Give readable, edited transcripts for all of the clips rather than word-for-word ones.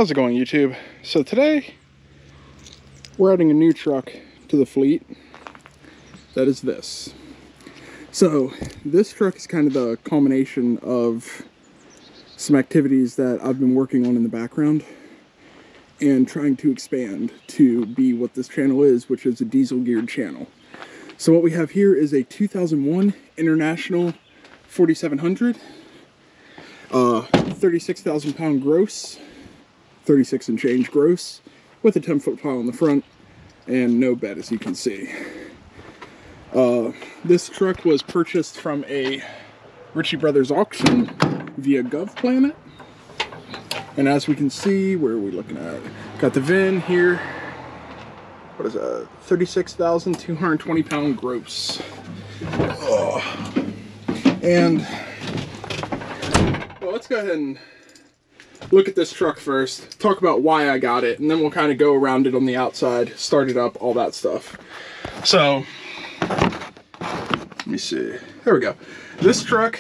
How's it going, YouTube? So today we're adding a new truck to the fleet. That is this. So this truck is kind of the culmination of some activities that I've been working on in the background and trying to expand to be what this channel is, which is a diesel geared channel. So what we have here is a 2001 International 4700, 36,000 pound gross, 36 and change gross, with a 10-foot plow on the front and no bed, as you can see. This truck was purchased from a Ritchie Brothers auction via GovPlanet. And as we can see, where are we looking at? Got the VIN here. What is that? 36,220 pound gross. And well, let's go ahead and look at this truck first, talk about why I got it, and then we'll kind of go around it on the outside, start it up, all that stuff. So, let me see. There we go. This truck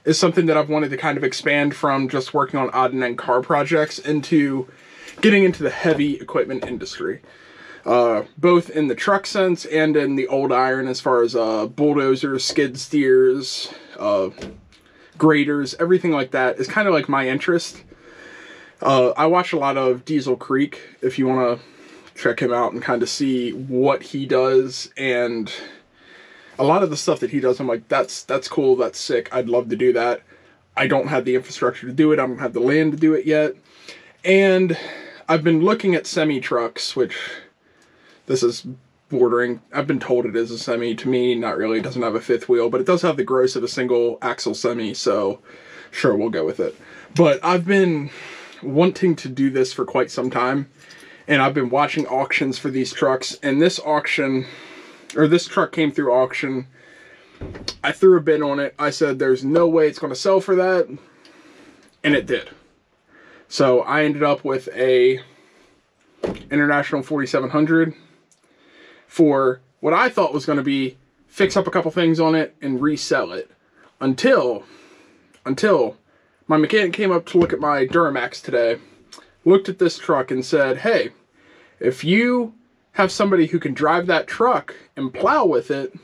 is something that I've wanted to kind of expand from just working on odd and end car projects into getting into the heavy equipment industry. Both in the truck sense and in the old iron, as far as bulldozers, skid steers, graders, everything like that is kind of like my interest. I watch a lot of Diesel Creek, if you want to check him out and kind of see what he does, and a lot of the stuff that he does, I'm like, that's cool, that's sick, I'd love to do that. I don't have the infrastructure to do it, I don't have the land to do it yet, and I've been looking at semi-trucks, which this is bordering, I've been told it is a semi. To me, not really, it doesn't have a fifth wheel, but it does have the gross of a single axle semi, so sure, we'll go with it. But I've been wanting to do this for quite some time, and I've been watching auctions for these trucks, and this auction, or this truck came through auction. I threw a bid on it. I said there's no way it's going to sell for that, and it did. So I ended up with a International 4700 for what I thought was going to be fix up a couple things on it and resell it, until my mechanic came up to look at my Duramax today, looked at this truck and said, hey, if you have somebody who can drive that truck and plow with it,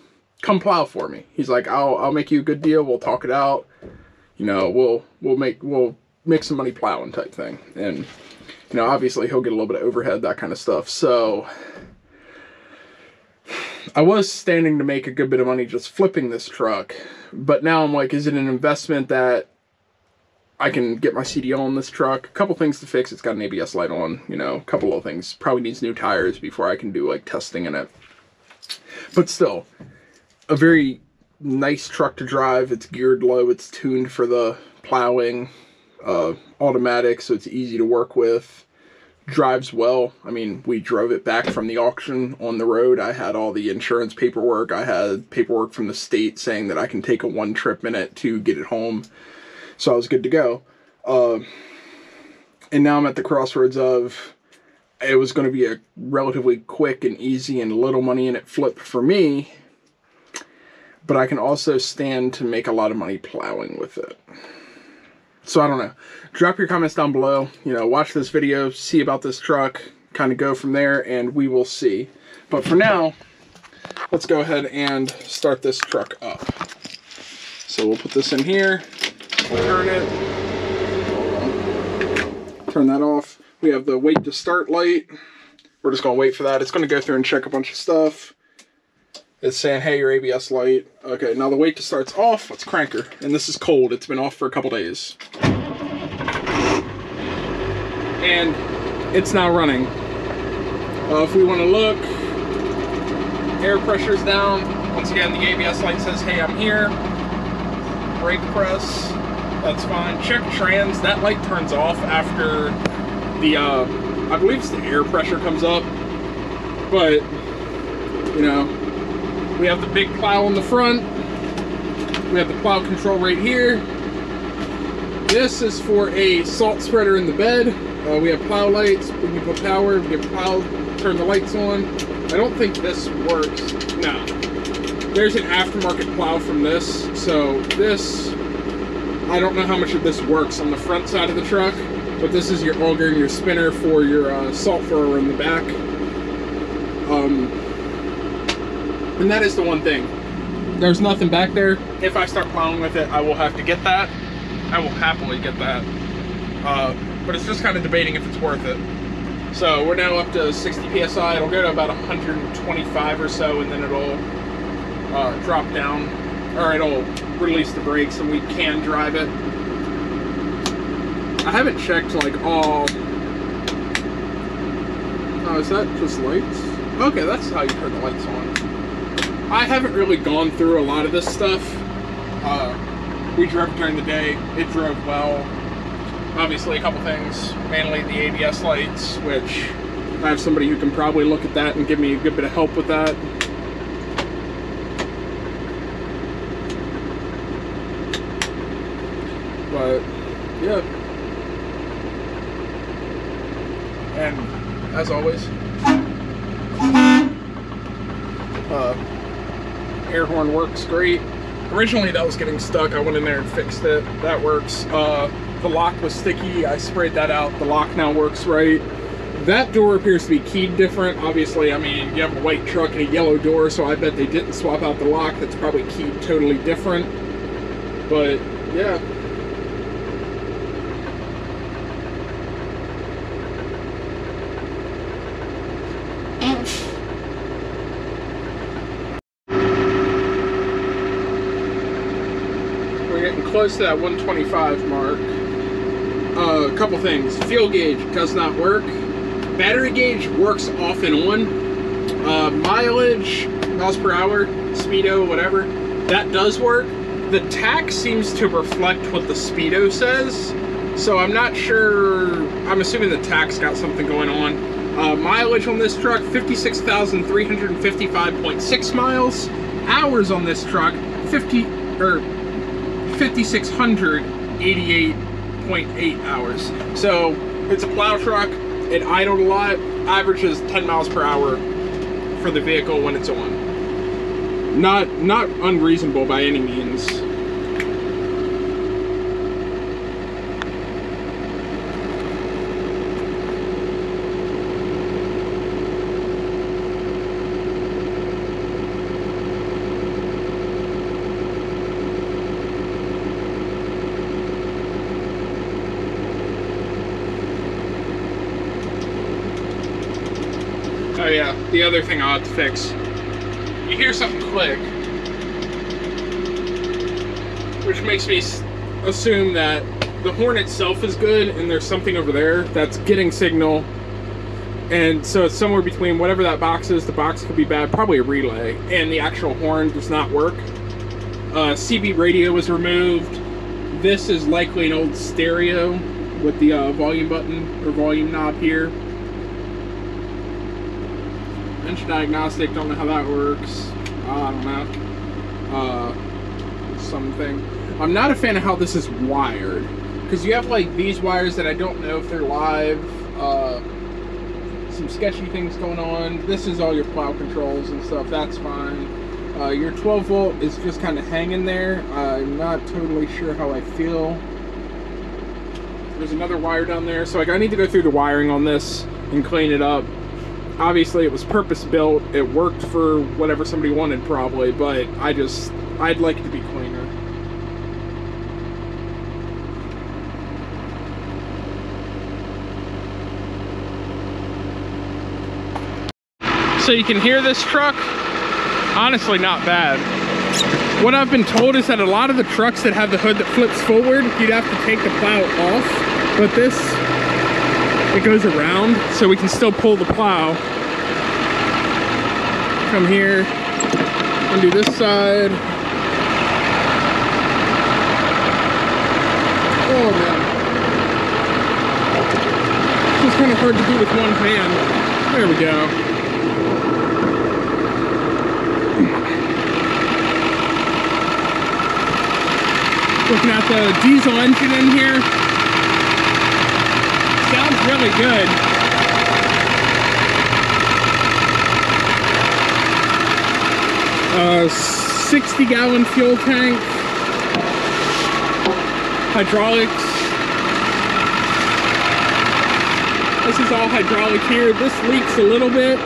come plow for me. He's like, I'll make you a good deal, we'll talk it out, you know, we'll make some money plowing type thing. And, you know, obviously he'll get a little bit of overhead, that kind of stuff. So I was standing to make a good bit of money just flipping this truck, but now I'm like, is it an investment that I can get my CDL on this truck? A couple things to fix. It's got an ABS light on, you know, a couple of things. Probably needs new tires before I can do like testing in it. But still, a very nice truck to drive. It's geared low. It's tuned for the plowing. Automatic, so it's easy to work with. Drives well. I mean, we drove it back from the auction on the road. I had all the insurance paperwork. I had paperwork from the state saying that I can take a 1 trip in it to get it home. So I was good to go. And now I'm at the crossroads of, it was going to be a relatively quick and easy and little money in it flip for me, but I can also stand to make a lot of money plowing with it. So I don't know. Drop your comments down below. You know, watch this video, see about this truck, kind of go from there, and we will see. But for now, let's go ahead and start this truck up. So we'll put this in here. Turn it. Turn that off. We have the wait to start light. We're just going to wait for that. It's going to go through and check a bunch of stuff. It's saying, hey, your ABS light. Okay, now the wait to start's off. Let's crank her. And this is cold. It's been off for a couple days. And it's now running. If we want to look, air pressure's down. Once again, the ABS light says, hey, I'm here. Brake press. That's fine. Check trans. That light turns off after the, I believe it's the air pressure comes up. But, you know, we have the big plow on the front. We have the plow control right here. This is for a salt spreader in the bed. We have plow lights. We can put power. We can plow, turn the lights on. I don't think this works. No. There's an aftermarket plow from this. So this, I don't know how much of this works on the front side of the truck. but this is your auger and your spinner for your salt thrower in the back. And that is the one thing. There's nothing back there. If I start plowing with it, I will have to get that. I will happily get that. But it's just kind of debating if it's worth it. So we're now up to 60 PSI. It'll go to about 125 or so, and then it'll drop down, or it'll release the brakes and we can drive it. I haven't checked like all... Oh, is that just lights? Okay, that's how you turn the lights on. I haven't really gone through a lot of this stuff. We drove during the day. It drove well. Obviously, a couple things, mainly the ABS lights, which I have somebody who can probably look at that and give me a good bit of help with that. But, yeah. And, as always, air horn works great. Originally that was getting stuck. I went in there and fixed it. That works. The lock was sticky. I sprayed that out. The lock now works right. That door appears to be keyed different. Obviously, I mean, you have a white truck and a yellow door, so I bet they didn't swap out the lock. That's probably keyed totally different. But, yeah. Close to that 125 mark. A couple things. Fuel gauge does not work. Battery gauge works off and on. Mileage, miles per hour, speedo, whatever, that does work. The tach seems to reflect what the speedo says, so I'm not sure. I'm assuming the tach's got something going on. Mileage on this truck, 56,355.6 miles. Hours on this truck, 5,688.8 hours. So it's a plow truck. It idled a lot. Averages 10 miles per hour for the vehicle when it's on. Not unreasonable by any means. Oh yeah, the other thing I'll have to fix. You hear something click, which makes me assume that the horn itself is good and there's something over there that's getting signal. And so it's somewhere between whatever that box is, the box could be bad, probably a relay, and the actual horn does not work. CB radio was removed. This is likely an old stereo with the volume button or volume knob here. Engine diagnostic, don't know how that works. I don't know. Something. I'm not a fan of how this is wired, because you have like these wires that I don't know if they're live. Some sketchy things going on. This is all your plow controls and stuff. That's fine. Your 12 volt is just kind of hanging there. I'm not totally sure how I feel. There's another wire down there, so like I need to go through the wiring on this and clean it up. Obviously it was purpose built, it worked for whatever somebody wanted probably, but I'd like it to be cleaner. So you can hear this truck, honestly not bad. What I've been told is that a lot of the trucks that have the hood that flips forward, you'd have to take the plow off, but this, it goes around, so we can still pull the plow. Come here, and do this side. Oh man. It's just kind of hard to do with one hand. There we go. Looking at the diesel engine in here. Sounds really good. 60-gallon fuel tank. Hydraulics. This is all hydraulic here. This leaks a little bit,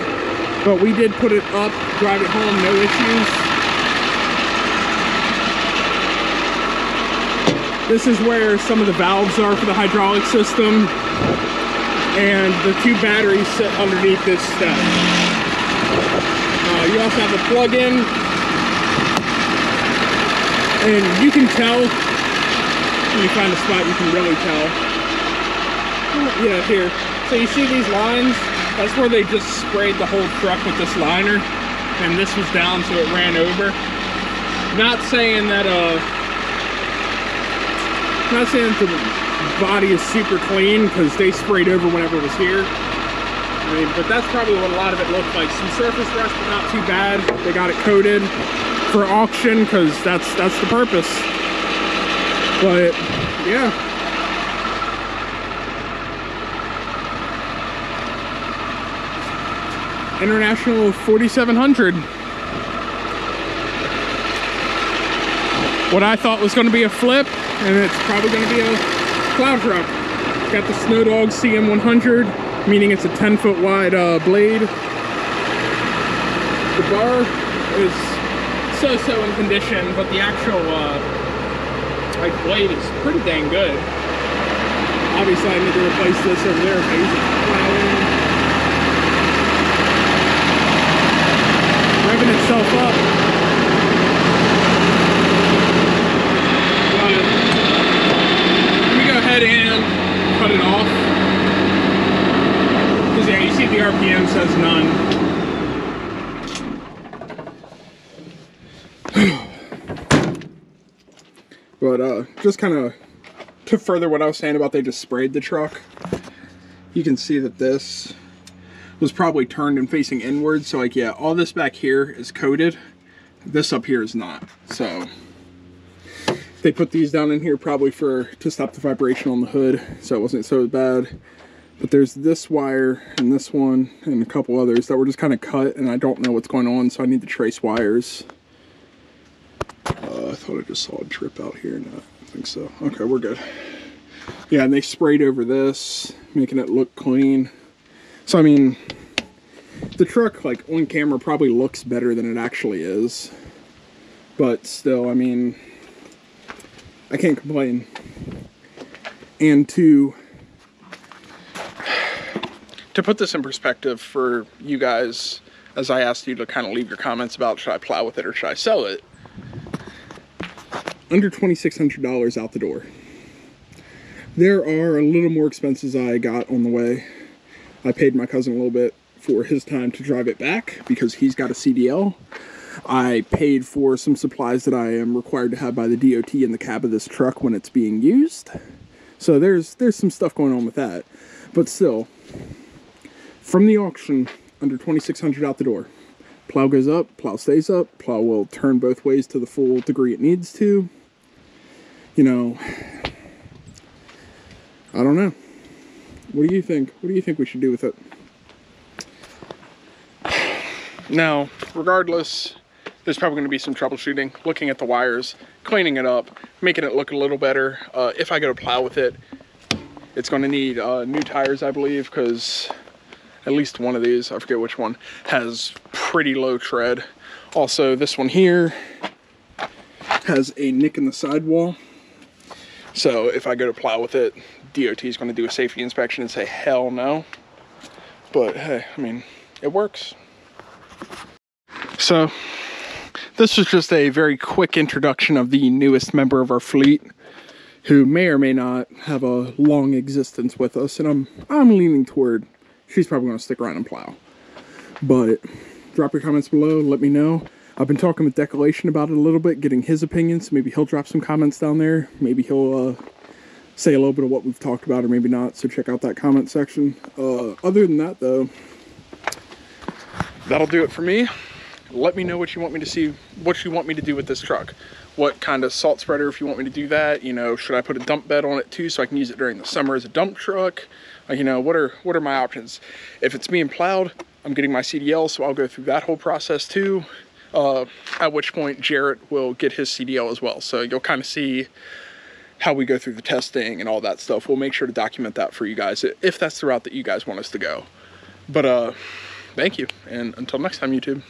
but we did put it up, drive it home, no issues. This is where some of the valves are for the hydraulic system, and the 2 batteries sit underneath this step. You also have a plug-in, and you can tell, when you find a spot you can really tell. Yeah, here. So you see these lines? That's where they just sprayed the whole truck with this liner, and this was down so it ran over. Not saying that the body is super clean, because they sprayed over whenever it was here. I mean, but that's probably what a lot of it looked like. Some surface rust, but not too bad. They got it coated for auction, because that's the purpose. But yeah. International 4700. What I thought was going to be a flip, and it's probably going to be a plow truck. It's got the Snow Dog CM100, meaning it's a 10-foot wide blade. The bar is so in condition, but the actual like blade is pretty dang good. Obviously, I need to replace this over there if I use it for plowing. Revving itself up. But let me go ahead and cut it off. Because yeah, you see the RPM says none. But just kind of to further what I was saying about they just sprayed the truck, you can see that this was probably turned and facing inward. So like, yeah, all this back here is coated. This up here is not. So they put these down in here probably to stop the vibration on the hood, so it wasn't so bad. But there's this wire and this one and a couple others that were just kind of cut, and I don't know what's going on, so I need to trace wires. I thought I just saw a drip out here. No, I think so. Okay, we're good. Yeah, and they sprayed over this, making it look clean. So, I mean, the truck, like, on camera probably looks better than it actually is. But still, I mean, I can't complain. And to put this in perspective for you guys, as I asked you to kind of leave your comments about, should I plow with it or should I sell it? Under $2,600 out the door. There are a little more expenses I got on the way. I paid my cousin a little bit for his time to drive it back because he's got a CDL. I paid for some supplies that I am required to have by the DOT in the cab of this truck when it's being used. So there's some stuff going on with that. But still, from the auction, under $2,600 out the door. Plow goes up, plow stays up, plow will turn both ways to the full degree it needs to. You know, I don't know. What do you think? What do you think we should do with it? Now, regardless, there's probably going to be some troubleshooting, looking at the wires, cleaning it up, making it look a little better. If I go to plow with it, it's going to need new tires, I believe, because at least one of these, I forget which one, has pretty low tread. Also, this one here has a nick in the sidewall. So if I go to plow with it, DOT is going to do a safety inspection and say, hell no. But hey, I mean, it works. So this was just a very quick introduction of the newest member of our fleet, who may or may not have a long existence with us. And I'm leaning toward she's probably going to stick around and plow. But drop your comments below, let me know. I've been talking with Decolation about it a little bit, getting his opinions. Maybe he'll drop some comments down there. Maybe he'll say a little bit of what we've talked about, or maybe not. So check out that comment section. Other than that, though, that'll do it for me. Let me know what you want me to see, what you want me to do with this truck. What kind of salt spreader, if you want me to do that. You know, should I put a dump bed on it too so I can use it during the summer as a dump truck? You know, what are my options? If it's being plowed, I'm getting my CDL, so I'll go through that whole process too. At which point Jarrett will get his CDL as well. So you'll kind of see how we go through the testing and all that stuff. We'll make sure to document that for you guys if that's the route that you guys want us to go. But thank you, and until next time, YouTube.